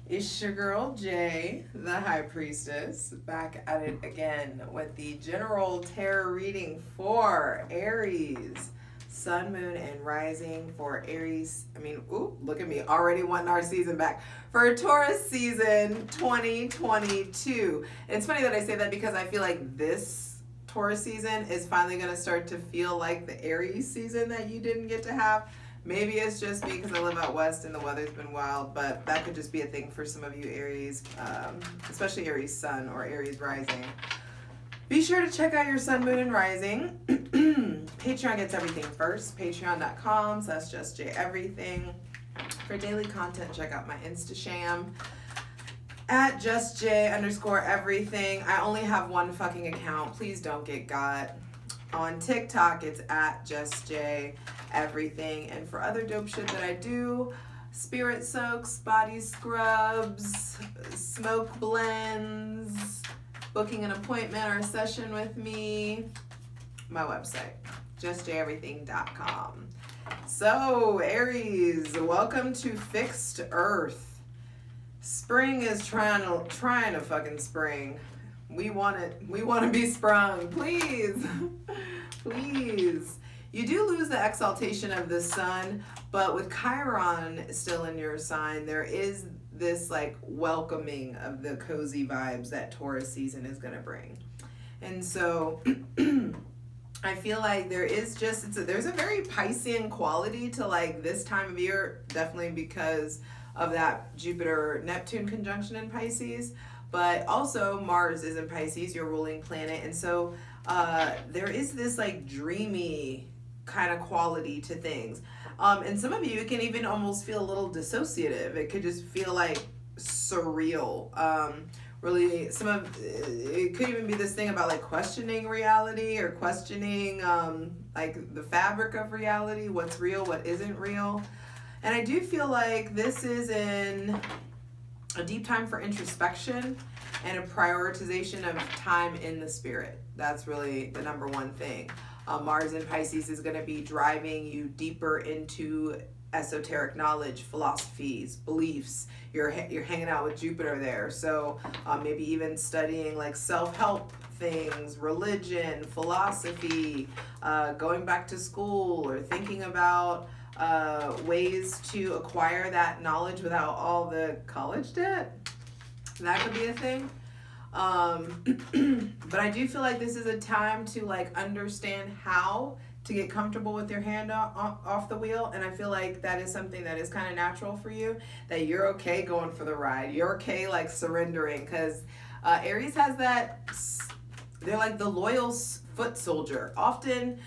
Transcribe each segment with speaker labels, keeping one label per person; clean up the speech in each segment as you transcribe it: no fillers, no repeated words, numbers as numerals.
Speaker 1: It's your girl Jay, the High Priestess, back at it again with the general tarot reading for Aries, Sun, Moon, and Rising for Aries. Look at me, already wanting our season back. For Taurus season 2022. It's funny that I say that because I feel like this Taurus season is finally going to start to feel like the Aries season that you didn't get to have. Maybe it's just me because I live out west and the weather's been wild, but that could just be a thing for some of you Aries, especially Aries Sun or Aries Rising. Be sure to check out your Sun, Moon, and Rising. Patreon gets everything first. Patreon.com/justjeverything. For daily content, check out my Instasham at justj_everything. I only have one fucking account. Please don't get got. On TikTok, it's at justjeverything. And for other dope shit that I do, spirit soaks, body scrubs, smoke blends, booking an appointment or a session with me, my website, justjeverything.com. So, Aries, welcome to Fixed Earth. Spring is trying to fucking spring. We want it. We want to be sprung. Please. Please. You do lose the exaltation of the sun, but with Chiron still in your sign, there is this like welcoming of the cozy vibes that Taurus season is going to bring. And so I feel like there's a very Piscean quality to like this time of year, definitely because of that Jupiter-Neptune conjunction in Pisces. But also Mars is in Pisces, your ruling planet. And so there is this like dreamy kind of quality to things. And some of you, it can even almost feel a little dissociative. It could just feel like surreal. Really, it could even be this thing about like questioning reality or questioning like the fabric of reality, what's real, what isn't real. And I do feel like this is in a deep time for introspection and a prioritization of time in the spirit. That's really the number one thing. Mars in Pisces is going to be driving you deeper into esoteric knowledge, philosophies, beliefs. You're hanging out with Jupiter there. So maybe even studying like self-help things, religion, philosophy, going back to school, or thinking about ways to acquire that knowledge without all the college debt. That could be a thing. But I do feel like this is a time to like understand how to get comfortable with your hand off the wheel. And I feel like that is something that is kind of natural for you, that you're okay going for the ride. You're okay like surrendering, because Aries has that, they're like the loyal foot soldier. Often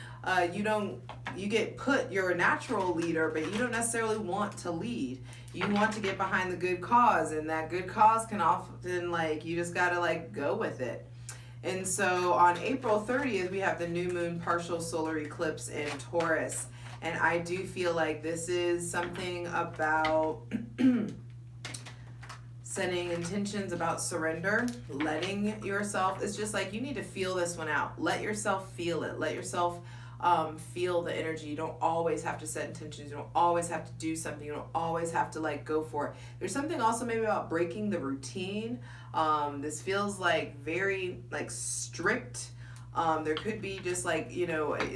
Speaker 1: you're a natural leader, but you don't necessarily want to lead. You want to get behind the good cause, and that good cause can often like, you just gotta like go with it. And so on April 30th, we have the new moon partial solar eclipse in Taurus. And I do feel like this is something about setting intentions about surrender, letting yourself, it's just like you need to feel this one out. Let yourself feel it. Let yourself feel the energy. You don't always have to set intentions. You don't always have to do something. You don't always have to like go for it. There's something also maybe about breaking the routine. This feels like very like strict. There could be just like,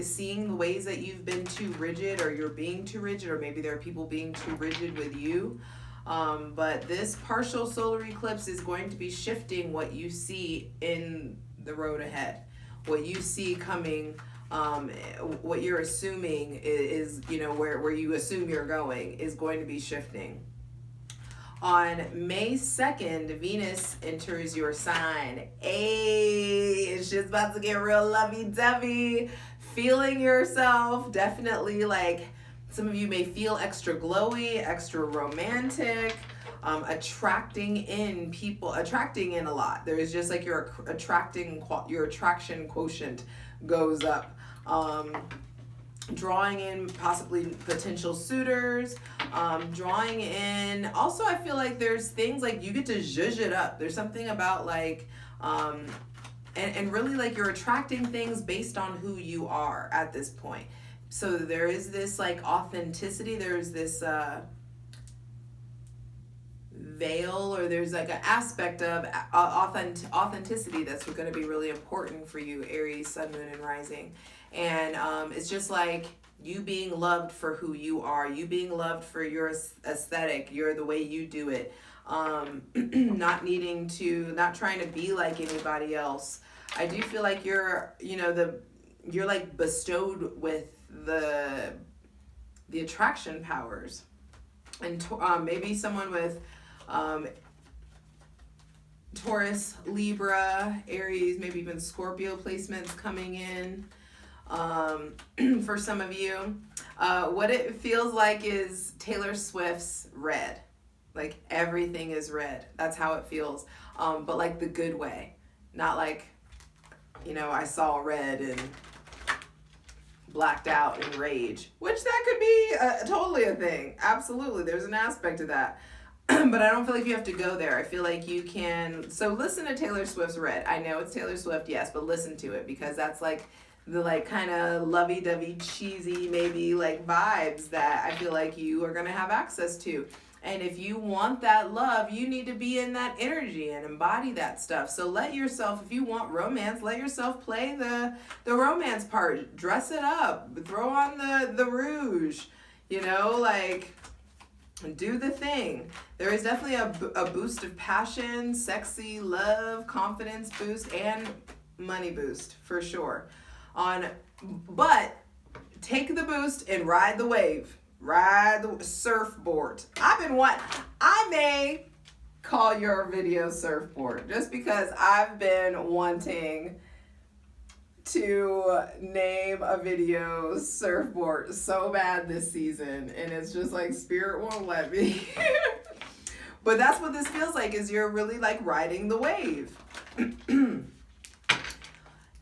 Speaker 1: seeing the ways that you've been too rigid, or you're being too rigid, or maybe there are people being too rigid with you. But this partial solar eclipse is going to be shifting what you see in the road ahead, what you see coming. What you're assuming is where you assume you're going is going to be shifting. On May 2nd, Venus enters your sign. It's just about to get real lovey-dovey. Feeling yourself, definitely like some of you may feel extra glowy, extra romantic, attracting in a lot. There is just like your attraction quotient goes up. Drawing in possibly potential suitors, drawing in, also I feel like there's things like you get to zhuzh it up. There's something about like, and really like you're attracting things based on who you are at this point. So there is this like authenticity, there's this veil, or there's like an aspect of authenticity that's going to be really important for you, Aries, Sun, Moon, and Rising. And it's just like you being loved for who you are, you being loved for your aesthetic, the way you do it, not trying to be like anybody else. I do feel like you're like bestowed with the attraction powers, and maybe someone with Taurus, Libra, Aries, maybe even Scorpio placements coming in. For some of you, what it feels like is Taylor Swift's Red. Like everything is red. That's how it feels. But like the good way, not like, I saw red and blacked out in rage, which that could be totally a thing. Absolutely. There's an aspect of that. But I don't feel like you have to go there. I feel like you can. So listen to Taylor Swift's Red. I know it's Taylor Swift, yes, but listen to it, because that's like the like kind of lovey-dovey, cheesy, maybe like vibes that I feel like you are going to have access to. And if you want that love, you need to be in that energy and embody that stuff. So let yourself, if you want romance, let yourself play the romance part. Dress it up. Throw on the rouge. Like, do the thing. There is definitely a boost of passion, sexy, love, confidence boost, and money boost for sure. But take the boost and ride the wave. Ride the surfboard. I may call your video surfboard, just because I've been wanting to name a video surfboard so bad this season, and it's just like spirit won't let me. But that's what this feels like, is you're really like riding the wave.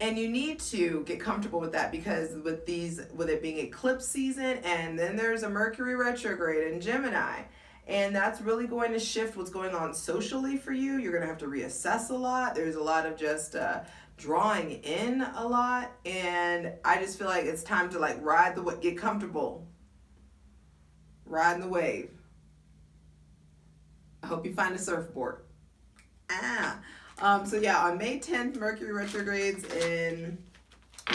Speaker 1: And you need to get comfortable with that, because with it being eclipse season, and then there's a Mercury retrograde in Gemini, and that's really going to shift what's going on socially for you. You're going to have to reassess a lot. There's a lot of just drawing in a lot, and I just feel like it's time to like get comfortable, riding the wave. I hope you find a surfboard. So yeah, on May 10th, Mercury retrogrades in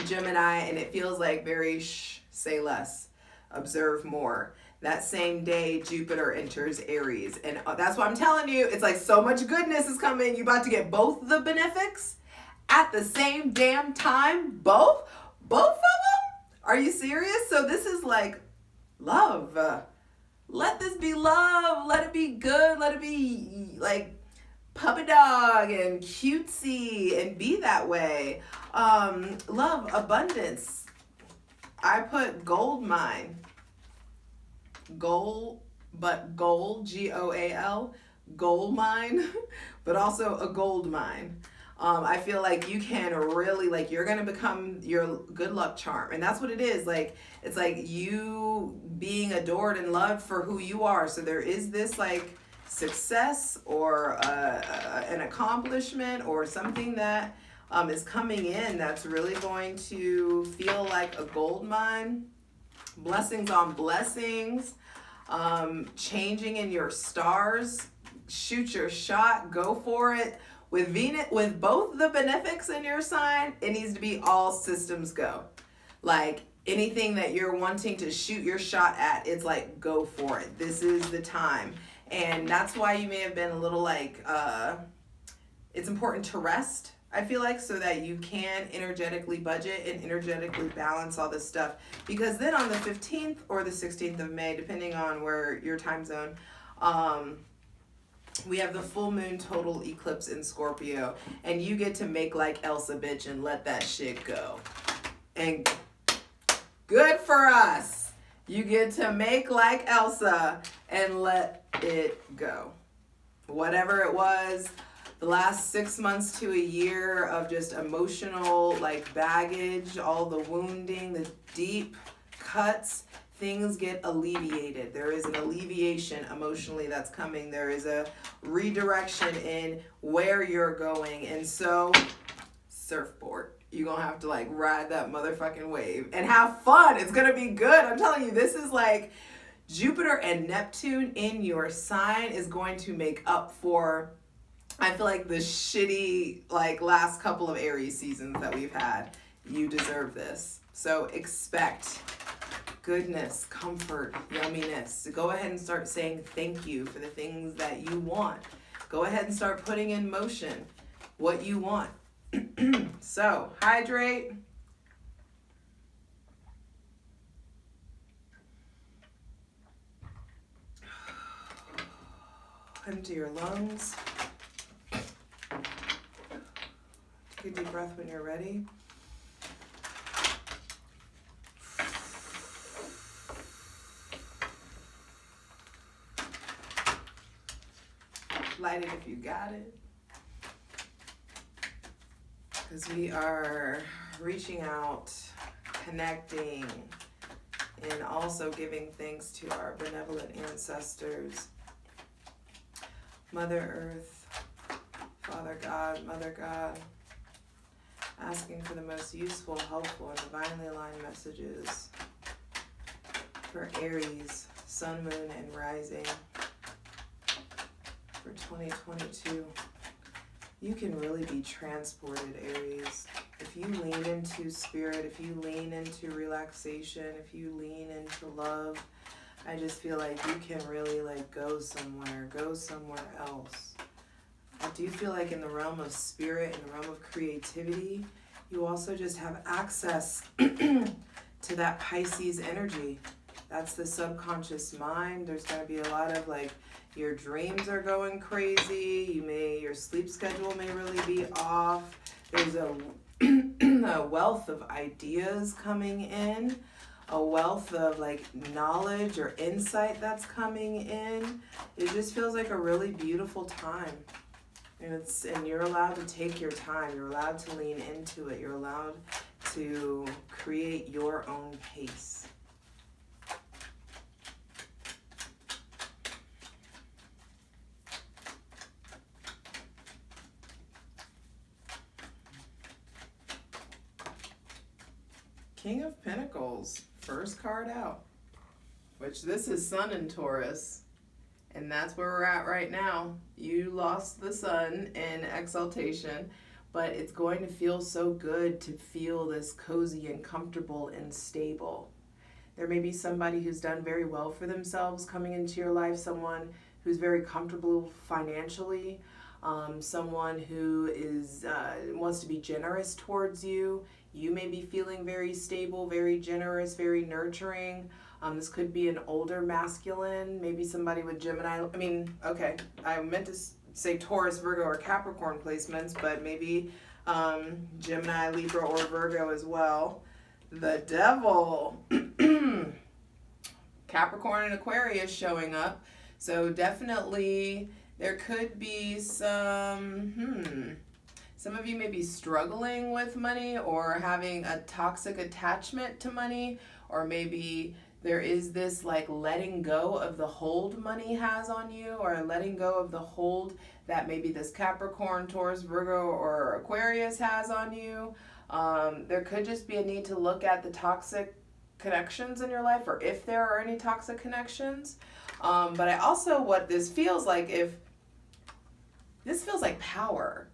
Speaker 1: Gemini, and it feels like very say less, observe more. That same day, Jupiter enters Aries, and that's what I'm telling you. It's like so much goodness is coming. You're about to get both the benefics at the same damn time. Both of them? Are you serious? So this is like love. Let this be love. Let it be good. Let it be like puppy dog and cutesy, and be that way. Love, abundance. I put gold mine. Gold, G-O-A-L, gold mine, but also a gold mine. I feel like you can really, like, you're going to become your good luck charm. And that's what it is. Like, it's like you being adored and loved for who you are. So there is this like success or an accomplishment or something that is coming in that's really going to feel like a gold mine. Blessings on blessings, changing in your stars. Shoot your shot, go for it. With Venus, with both the benefics in your sign, it needs to be all systems go. Like anything that you're wanting to shoot your shot at, it's like go for it. This is the time. And that's why you may have been a little like, it's important to rest, I feel like, so that you can energetically budget and energetically balance all this stuff. Because then on the 15th or the 16th of May, depending on where your time zone, we have the full moon total eclipse in Scorpio. And you get to make like Elsa, bitch, and let that shit go. And good for us. You get to make like Elsa and let it go. Whatever it was, the last 6 months to a year of just emotional like baggage, all the wounding, the deep cuts, things get alleviated. There is an alleviation emotionally that's coming. There is a redirection in where you're going. And so, surfboard. You're going to have to like ride that motherfucking wave and have fun. It's going to be good. I'm telling you, this is like, Jupiter and Neptune in your sign is going to make up for, I feel like, the shitty, like, last couple of Aries seasons that we've had. You deserve this. So expect goodness, comfort, yumminess. Go ahead and start saying thank you for the things that you want. Go ahead and start putting in motion what you want. So, hydrate. Into your lungs. Take a deep breath when you're ready. Light it if you got it. Because we are reaching out, connecting, and also giving thanks to our benevolent ancestors. Mother Earth, Father God, Mother God, asking for the most useful, helpful, and divinely aligned messages for Aries, Sun, Moon, and Rising for 2022. You can really be transported, Aries. If you lean into spirit, if you lean into relaxation, if you lean into love, I just feel like you can really like go somewhere else. I do feel like in the realm of spirit, in the realm of creativity, you also just have access to that Pisces energy. That's the subconscious mind. There's going to be a lot of like, your dreams are going crazy. Your sleep schedule may really be off. There's a wealth of ideas coming in, a wealth of like knowledge or insight that's coming in. It just feels like a really beautiful time. And you're allowed to take your time. You're allowed to lean into it. You're allowed to create your own pace. King of Pentacles, first card out, which this is Sun in Taurus, and that's where we're at right now. You lost the Sun in exaltation, but it's going to feel so good to feel this cozy and comfortable and stable. There may be somebody who's done very well for themselves coming into your life, someone who's very comfortable financially, someone who is wants to be generous towards you. You may be feeling very stable, very generous, very nurturing. This could be an older masculine, maybe somebody with Gemini. I meant to say Taurus, Virgo, or Capricorn placements, but maybe Gemini, Libra, or Virgo as well. The Devil. Capricorn and Aquarius showing up. So definitely there could be some of you may be struggling with money or having a toxic attachment to money, or maybe there is this like letting go of the hold money has on you, or letting go of the hold that maybe this Capricorn, Taurus, Virgo, or Aquarius has on you. There could just be a need to look at the toxic connections in your life, or if there are any toxic connections. But I also, what this feels like, if this feels like power.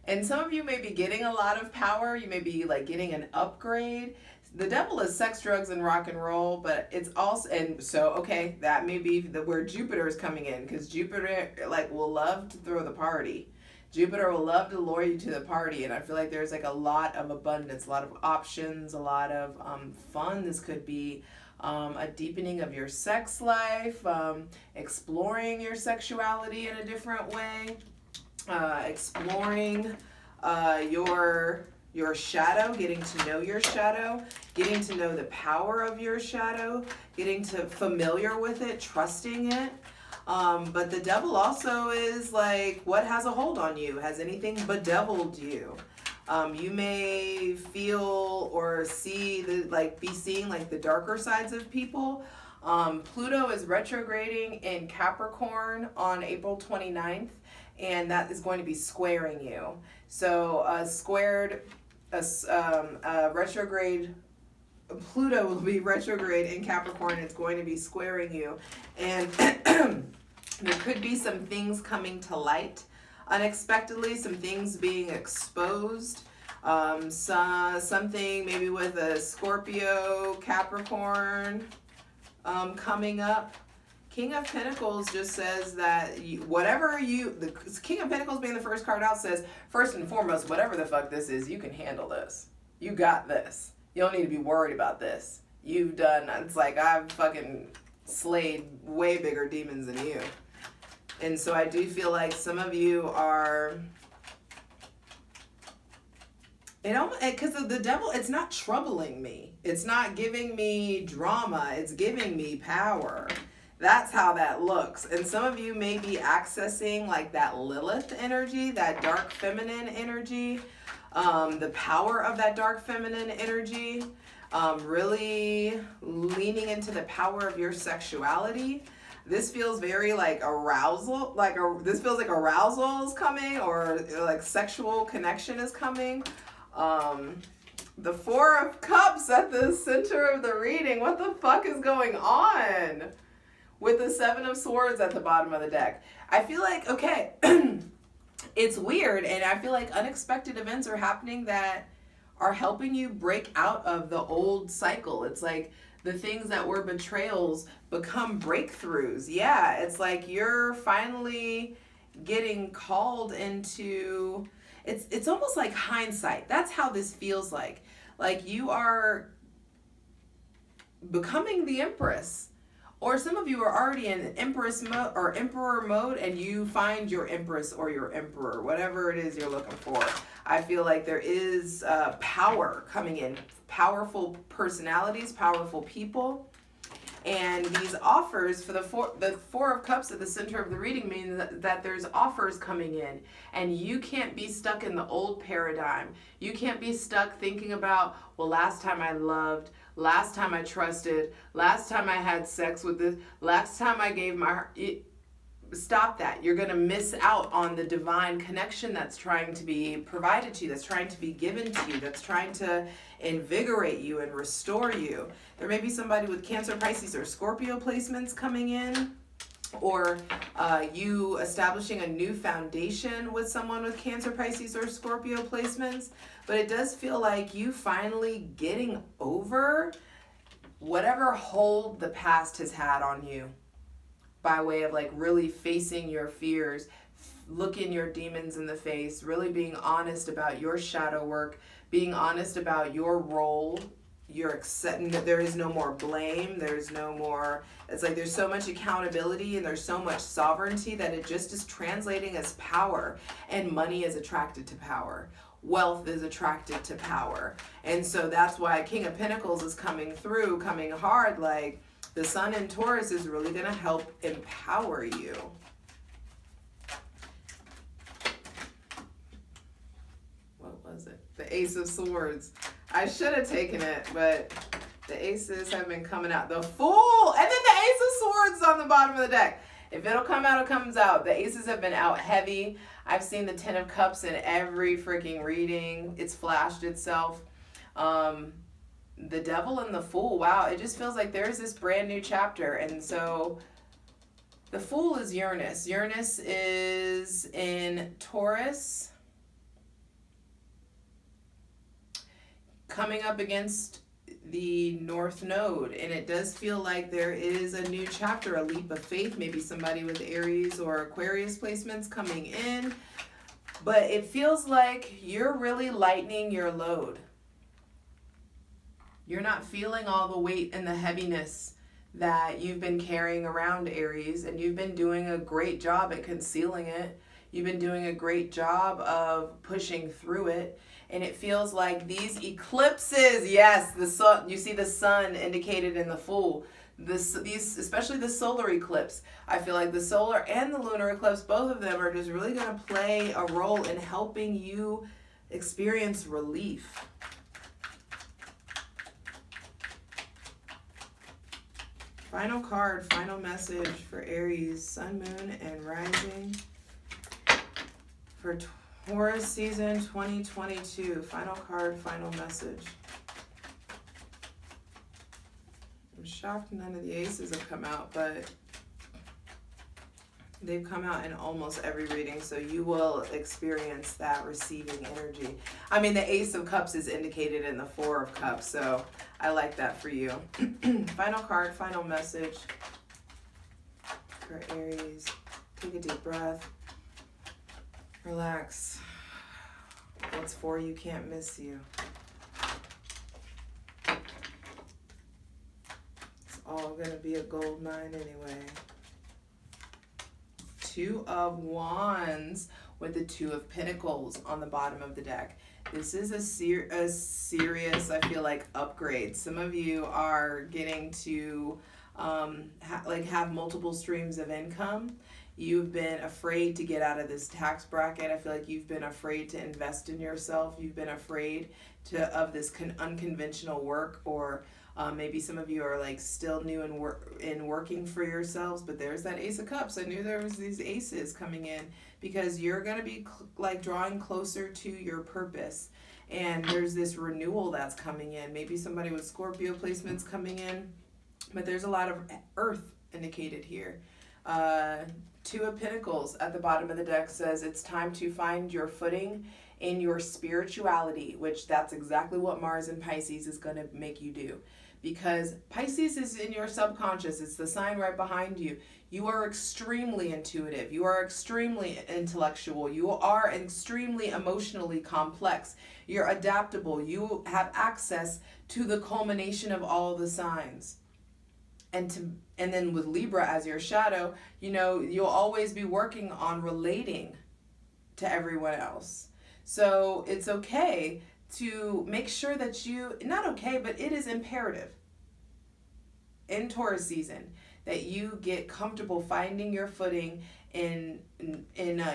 Speaker 1: And some of you may be getting a lot of power. You may be like getting an upgrade. The Devil is sex, drugs, and rock and roll, but it's also, and so, okay, that may be where Jupiter is coming in, because Jupiter like will love to throw the party. Jupiter will love to lure you to the party, and I feel like there's like a lot of abundance, a lot of options, a lot of fun. This could be a deepening of your sex life, exploring your sexuality in a different way, exploring your shadow, getting to know your shadow, getting to know the power of your shadow, getting to familiar with it, trusting it. But the Devil also is like, what has a hold on you? Has anything bedeviled you? You may feel or see be seeing like the darker sides of people. Pluto is retrograding in Capricorn on April 29th, and that is going to be squaring you. So a retrograde Pluto will be retrograde in Capricorn. It's going to be squaring you. And there could be some things coming to light unexpectedly, some things being exposed. Something maybe with a Scorpio, Capricorn coming up. King of Pentacles just says that the King of Pentacles being the first card out says, first and foremost, whatever the fuck this is, you can handle this. You got this. You don't need to be worried about this. You've done, it's like I've fucking slayed way bigger demons than you. And so I do feel like some of you are, because of the devil, it's not troubling me. It's not giving me drama. It's giving me power. That's how that looks. And some of you may be accessing like that Lilith energy, that dark feminine energy, the power of that dark feminine energy, really leaning into the power of your sexuality. This feels very like arousal, this feels like arousal is coming, or like sexual connection is coming. The Four of Cups at the center of the reading. What the fuck is going on? With the Seven of Swords at the bottom of the deck. I feel like, okay, it's weird, and I feel like unexpected events are happening that are helping you break out of the old cycle. It's like the things that were betrayals become breakthroughs. Yeah, it's like you're finally getting called into, it's almost like hindsight. That's how this feels like. Like you are becoming the Empress. Or some of you are already in Empress mode or Emperor mode, and you find your Empress or your Emperor, whatever it is you're looking for. I feel like there is power coming in, powerful personalities, powerful people. And these offers for the Four of Cups at the center of the reading means that there's offers coming in, and you can't be stuck in the old paradigm. You can't be stuck thinking about, well, last time I loved, last time I trusted, last time I had sex with this, last time I gave my heart. Stop that. You're going to miss out on the divine connection that's trying to be provided to you, that's trying to be given to you, that's trying to invigorate you and restore you. There may be somebody with Cancer, Pisces, or Scorpio placements coming in, or you establishing a new foundation with someone with Cancer, Pisces, or Scorpio placements. But it does feel like you finally getting over whatever hold the past has had on you, by way of like really facing your fears, looking your demons in the face, really being honest about your shadow work, being honest about your role. You're accepting that there is no more blame. There's no more, it's like there's so much accountability and there's so much sovereignty that it just is translating as power. And money is attracted to power. Wealth is attracted to power. And so that's why King of Pentacles is coming through, coming hard. Like the Sun in Taurus is really going to help empower you. What was it? The Ace of Swords. I should have taken it, but the aces have been coming out. The Fool! And then the Ace of Swords on the bottom of the deck. If it'll come out, it comes out. The aces have been out heavy. I've seen the Ten of Cups in every freaking reading. It's flashed itself. The Devil and the Fool. Wow, it just feels like there's this brand new chapter. And so the Fool is Uranus. Uranus is in Taurus, coming up against the North Node, and it does feel like there is a new chapter, a leap of faith, maybe somebody with Aries or Aquarius placements coming in, but it feels like you're really lightening your load. You're not feeling all the weight and the heaviness that you've been carrying around, Aries, and you've been doing a great job at concealing it. You've been doing a great job of pushing through it. And it feels like these eclipses, yes, the sun, you see the sun indicated in the Fool. These, especially the solar eclipse, I feel like the solar and the lunar eclipse, both of them are just really going to play a role in helping you experience relief. Final card, final message for Aries, Sun, Moon, and Rising for Taurus season 2022. Final card, final message. shocked none of the aces have come out, but they've come out in almost every reading, so you will experience that receiving energy. I mean, the Ace of Cups is indicated in the Four of Cups, so I like that for you. Final card, final message for Aries. Take a deep breath. Relax. What's for you can't miss you. It's all going to be a gold mine anyway. Two of Wands with the Two of Pentacles on the bottom of the deck. This is a serious, I feel like, upgrade. Some of you are getting to have multiple streams of income. You've been afraid to get out of this tax bracket. I feel like you've been afraid to invest in yourself. You've been afraid of this unconventional work, or maybe some of you are like still new in working for yourselves, but there's that Ace of Cups. I knew there was these aces coming in because you're going to be like drawing closer to your purpose. And there's this renewal that's coming in. Maybe somebody with Scorpio placements coming in, but there's a lot of earth indicated here. Two of Pentacles at the bottom of the deck says it's time to find your footing in your spirituality, which that's exactly what Mars in Pisces is going to make you do. Because Pisces is in your subconscious. It's the sign right behind you. You are extremely intuitive. You are extremely intellectual. You are extremely emotionally complex. You're adaptable. You have access to the culmination of all the signs. And then with Libra as your shadow, you know, you'll always be working on relating to everyone else. So it's okay to make sure that not okay, but it is imperative in Taurus season that you get comfortable finding your footing in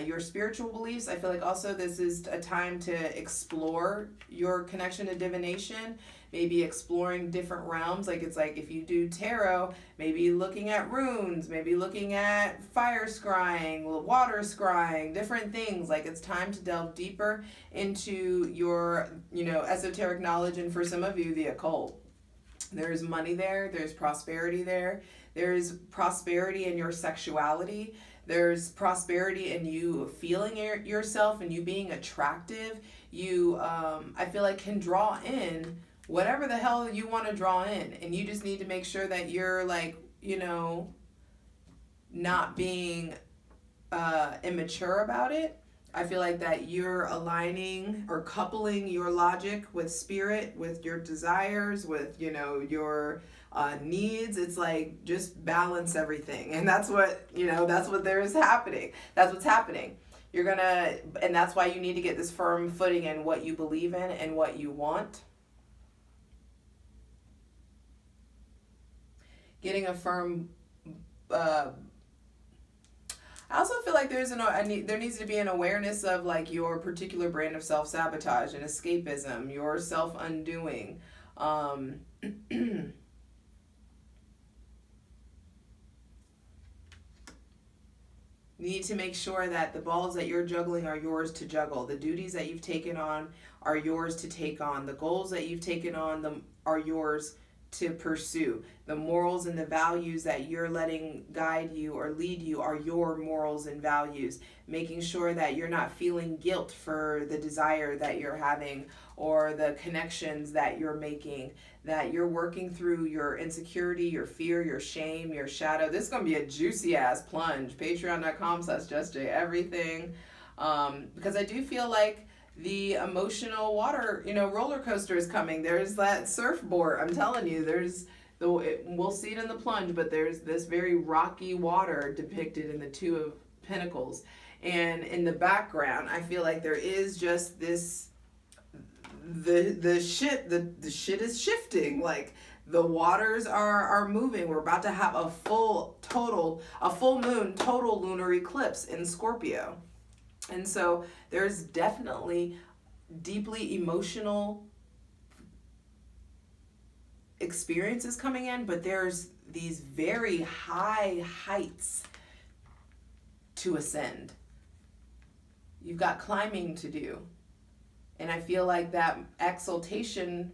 Speaker 1: your spiritual beliefs. I feel like also this is a time to explore your connection to divination, maybe exploring different realms. Like it's like if you do tarot, maybe looking at runes, maybe looking at fire scrying, water scrying, different things. Like it's time to delve deeper into your, esoteric knowledge, and for some of you, the occult. There's money there, there's prosperity there, there's prosperity in your sexuality. There's prosperity in you feeling yourself and you being attractive. You, I feel like, can draw in whatever the hell you want to draw in. And you just need to make sure that you're like, not being immature about it. I feel like that you're aligning or coupling your logic with spirit, with your desires, with, your needs. It's like just balance everything. And that's what, that's what there's happening. That's what's happening. And that's why you need to get this firm footing in what you believe in and what you want. Getting a firm, I also feel like there needs to be an awareness of like your particular brand of self-sabotage and escapism, your self-undoing. You need to make sure that the balls that you're juggling are yours to juggle. The duties that you've taken on are yours to take on. The goals that you've taken on are yours to pursue. The morals and the values that you're letting guide you or lead you are your morals and values. Making sure that you're not feeling guilt for the desire that you're having or the connections that you're making, that you're working through your insecurity, your fear, your shame, your shadow. This is going to be a juicy ass plunge. Patreon.com/justjeverything. Because I do feel like the emotional water, roller coaster is coming. There's that surfboard. I'm telling you, we'll see it in the plunge, but there's this very rocky water depicted in the Two of Pentacles. And in the background, I feel like there is just this, the shit is shifting. Like the waters are moving. We're about to have a full moon, total lunar eclipse in Scorpio. And so there's definitely deeply emotional experiences coming in, but there's these very high heights to ascend. You've got climbing to do. And I feel like that exaltation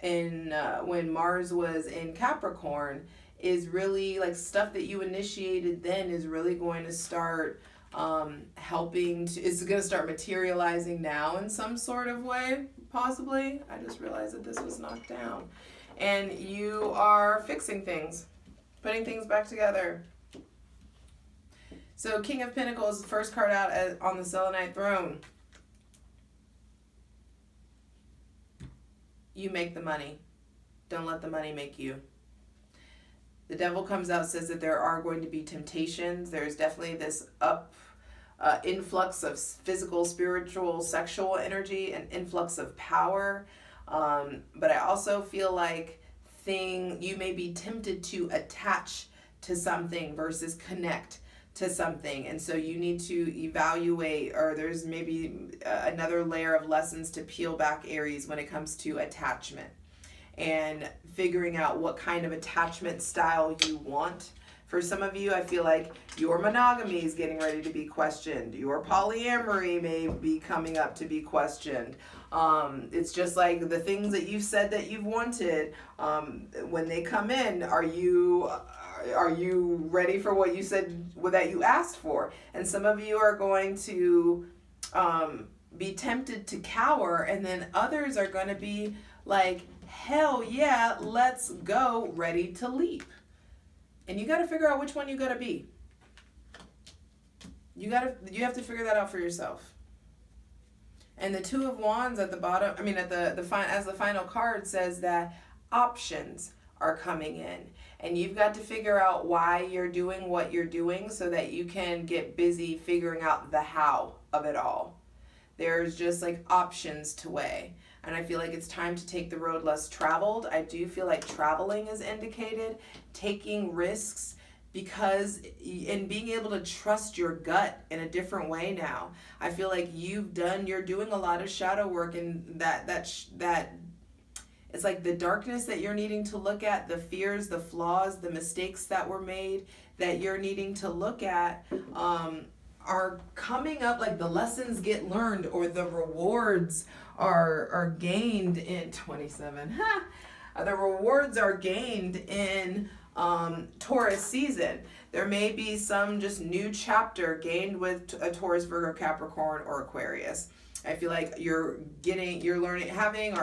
Speaker 1: in when Mars was in Capricorn is really like stuff that you initiated then is really going to start helping to, it's going to start materializing now in some sort of way, possibly. I just realized that this was knocked down. And you are fixing things, putting things back together. So King of Pentacles, the first card out on the selenite throne. You make the money. Don't let the money make you. The Devil comes out, says that there are going to be temptations. There's definitely this influx of physical, spiritual, sexual energy, an influx of power. But I also feel like you may be tempted to attach to something versus connect to something. And so you need to evaluate, or there's maybe another layer of lessons to peel back, Aries, when it comes to attachment. And figuring out what kind of attachment style you want. For some of you, I feel like your monogamy is getting ready to be questioned. Your polyamory may be coming up to be questioned. It's just like the things that you've said that you've wanted, when they come in, are you ready for what you said, that you asked for? And some of you are going to be tempted to cower, and then others are going to be like, hell yeah, let's go, ready to leap. And you got to figure out which one you got to be. You have to figure that out for yourself. And the Two of Wands at the bottom, I mean at as the final card, says that options are coming in. And you've got to figure out why you're doing what you're doing so that you can get busy figuring out the how of it all. There's just like options to weigh. And I feel like it's time to take the road less traveled. I do feel like traveling is indicated, taking risks, and being able to trust your gut in a different way now. I feel like you're doing a lot of shadow work, and that it's like the darkness that you're needing to look at, the fears, the flaws, the mistakes that were made that you're needing to look at, are coming up, like the lessons get learned, or the rewards are gained in 27. The rewards are gained in Taurus season. There may be some just new chapter gained with a Taurus, Virgo, Capricorn, or Aquarius. I feel like you're learning, having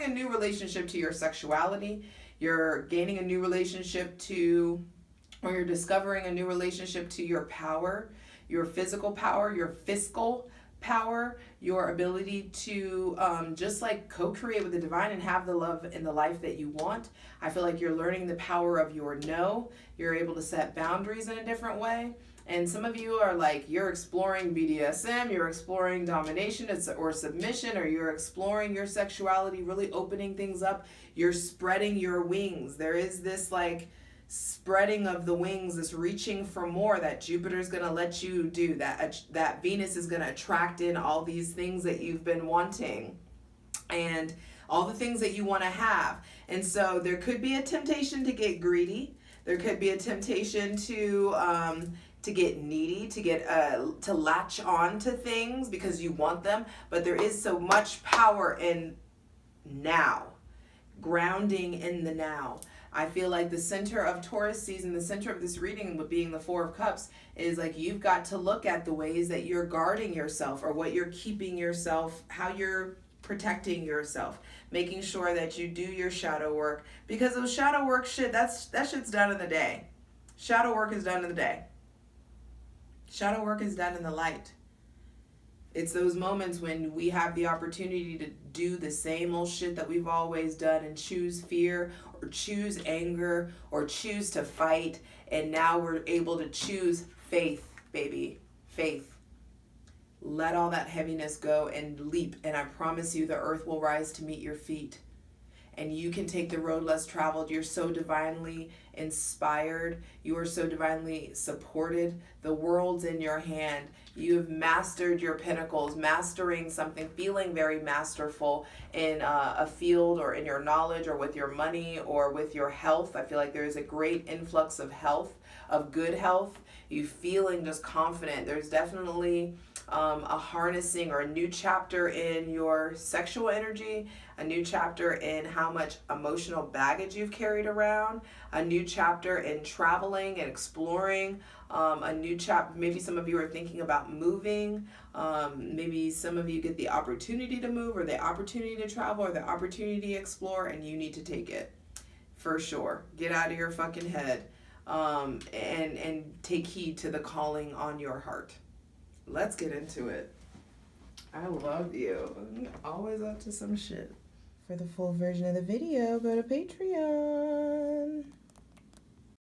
Speaker 1: a new relationship to your sexuality. You're gaining a new relationship or you're discovering a new relationship to your power, your physical power, your fiscal power, your ability to just like co-create with the divine and have the love in the life that you want. I feel like you're learning the power of your no. You're able to set boundaries in a different way. And some of you are like, you're exploring BDSM, you're exploring domination or submission, or you're exploring your sexuality, really opening things up. You're spreading your wings. There is this like spreading of the wings, this reaching for more that Jupiter's going to let you do, that Venus is going to attract in all these things that you've been wanting and all the things that you want to have. And so there could be a temptation to get greedy. There could be a temptation to get needy, to latch on to things because you want them. But there is so much power in now, grounding in the now. I feel like the center of Taurus season, the center of this reading being the Four of Cups, is like you've got to look at the ways that you're guarding yourself, or what you're keeping yourself, how you're protecting yourself, making sure that you do your shadow work, because those shadow work that shit's done in the day. Shadow work is done in the day. Shadow work is done in the light. It's those moments when we have the opportunity to do the same old shit that we've always done and choose fear or choose anger or choose to fight. And now we're able to choose faith, baby. Faith. Let all that heaviness go and leap. And I promise you the earth will rise to meet your feet. And you can take the road less traveled. You're so divinely inspired. You are so divinely supported. The world's in your hand. You have mastered your pinnacles, mastering something, feeling very masterful in a field or in your knowledge or with your money or with your health. I feel like there is a great influx of health, of good health. You feeling just confident. There's definitely a harnessing or a new chapter in your sexual energy, a new chapter in how much emotional baggage you've carried around, a new chapter in traveling and exploring, a new chapter. Maybe some of you are thinking about moving. Maybe some of you get the opportunity to move or the opportunity to travel or the opportunity to explore, and you need to take it for sure. Get out of your fucking head, and take heed to the calling on your heart. Let's get into it. I love you. I'm always up to some shit. For the full version of the video, go to Patreon.